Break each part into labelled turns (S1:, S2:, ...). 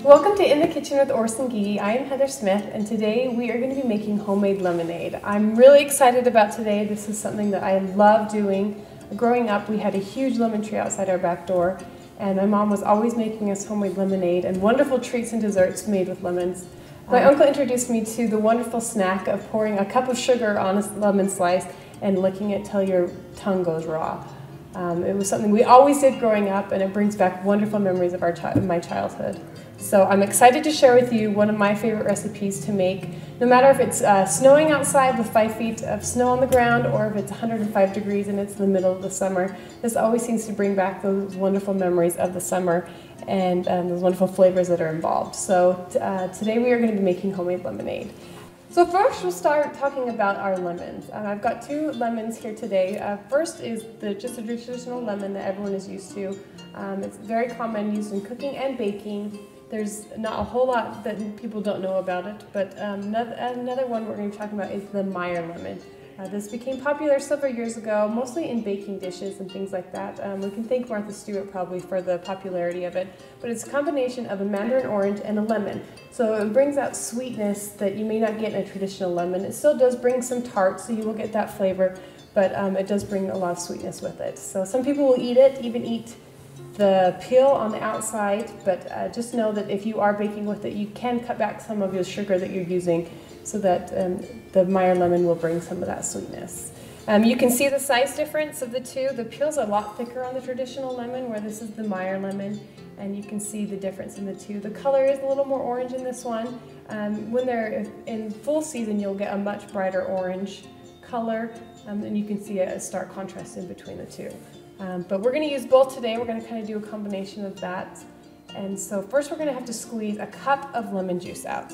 S1: Welcome to In the Kitchen with Orson Gee. I am Heather Smith, and today we are going to be making homemade lemonade. I'm really excited about today. This is something that I love doing. Growing up, we had a huge lemon tree outside our back door, and my mom was always making us homemade lemonade and wonderful treats and desserts made with lemons. My uncle introduced me to the wonderful snack of pouring a cup of sugar on a lemon slice and licking it till your tongue goes raw. It was something we always did growing up, and it brings back wonderful memories of my childhood. So I'm excited to share with you one of my favorite recipes to make, no matter if it's snowing outside with 5 feet of snow on the ground or if it's 105 degrees and it's the middle of the summer. This always seems to bring back those wonderful memories of the summer and those wonderful flavors that are involved. So today we are going to be making homemade lemonade. So first we'll start talking about our lemons. I've got 2 lemons here today. First is just a traditional lemon that everyone is used to. It's very common, used in cooking and baking. There's not a whole lot that people don't know about it, but another one we're going to be talking about is the Meyer lemon. This became popular several years ago, mostly in baking dishes and things like that. We can thank Martha Stewart probably for the popularity of it, but it's a combination of a mandarin orange and a lemon. So it brings out sweetness that you may not get in a traditional lemon. It still does bring some tart, so you will get that flavor, but it does bring a lot of sweetness with it. So some people will eat it, even eat the peel on the outside, but just know that if you are baking with it, you can cut back some of your sugar that you're using so that the Meyer lemon will bring some of that sweetness. You can see the size difference of the two. The peel's a lot thicker on the traditional lemon, where this is the Meyer lemon, and you can see the difference in the two. The color is a little more orange in this one. When they're in full season, you'll get a much brighter orange color, and you can see a stark contrast in between the two. But we're going to use both today. We're going to kind of do a combination of that. And so first we're going to have to squeeze a cup of lemon juice out.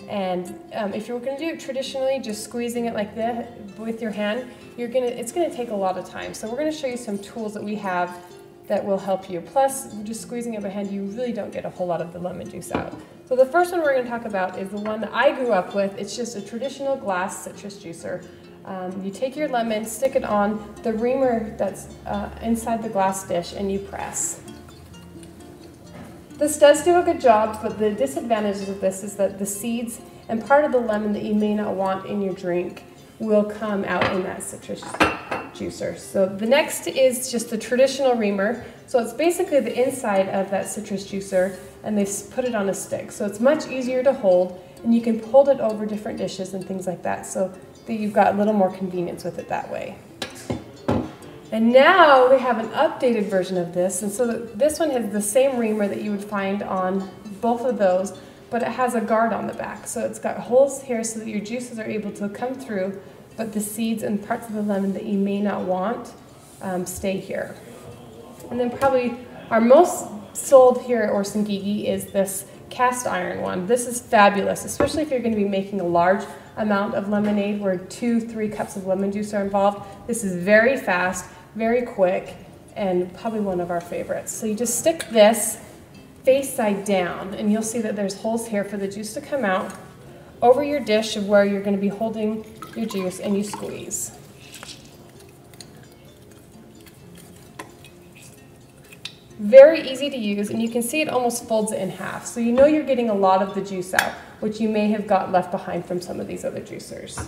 S1: And if you're going to do it traditionally, just squeezing it like this with your hand, it's going to take a lot of time. So we're going to show you some tools that we have that will help you. Plus, just squeezing it by hand, you really don't get a whole lot of the lemon juice out. So the first one we're going to talk about is the one that I grew up with. It's just a traditional glass citrus juicer. You take your lemon, stick it on the reamer that's inside the glass dish, and you press. This does do a good job, but the disadvantages of this is that the seeds and part of the lemon that you may not want in your drink will come out in that citrus juicer. So the next is just the traditional reamer. So it's basically the inside of that citrus juicer, and they put it on a stick. So it's much easier to hold, and you can hold it over different dishes and things like that. So that you've got a little more convenience with it that way. And now they have an updated version of this, and so this one has the same reamer that you would find on both of those, but it has a guard on the back. So it's got holes here so that your juices are able to come through, but the seeds and parts of the lemon that you may not want stay here. And then probably our most sold here at Orson Gee is this cast iron one. This is fabulous, especially if you're going to be making a large amount of lemonade where 2-3 cups of lemon juice are involved. This is very fast, very quick, and probably one of our favorites. So you just stick this face side down, and you'll see that there's holes here for the juice to come out over your dish of where you're going to be holding your juice, and you squeeze. Very easy to use, and you can see it almost folds it in half. So you know you're getting a lot of the juice out, which you may have got left behind from some of these other juicers.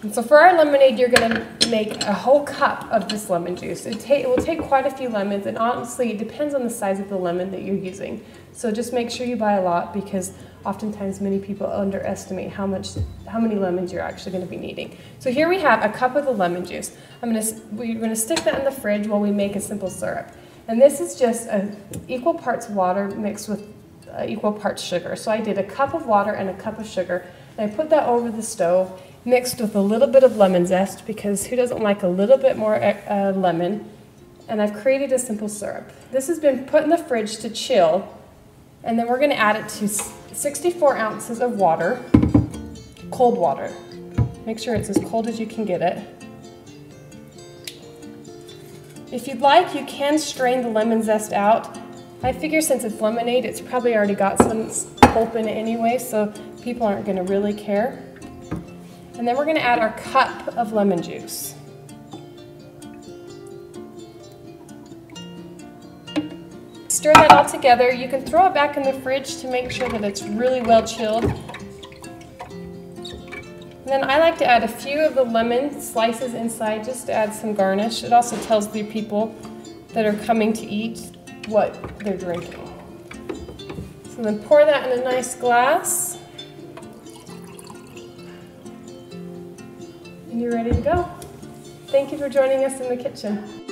S1: And so for our lemonade, you're going to make a whole cup of this lemon juice. It will take quite a few lemons, and honestly, it depends on the size of the lemon that you're using. So just make sure you buy a lot, because oftentimes many people underestimate how many lemons you're actually going to be needing. So here we have a cup of the lemon juice. We're going to stick that in the fridge while we make a simple syrup. And this is just equal parts water mixed with equal parts sugar. So I did a cup of water and a cup of sugar, and I put that over the stove, mixed with a little bit of lemon zest, because who doesn't like a little bit more lemon? And I've created a simple syrup. This has been put in the fridge to chill, and then we're going to add it to 64 ounces of water, cold water. Make sure it's as cold as you can get it. If you'd like, you can strain the lemon zest out. I figure since it's lemonade, it's probably already got some pulp in it anyway, so people aren't going to really care. And then we're going to add our cup of lemon juice. stir that all together. You can throw it back in the fridge to make sure that it's really well chilled. And then I like to add a few of the lemon slices inside just to add some garnish. It also tells the people that are coming to eat what they're drinking. So then pour that in a nice glass. And you're ready to go. Thank you for joining us in the kitchen.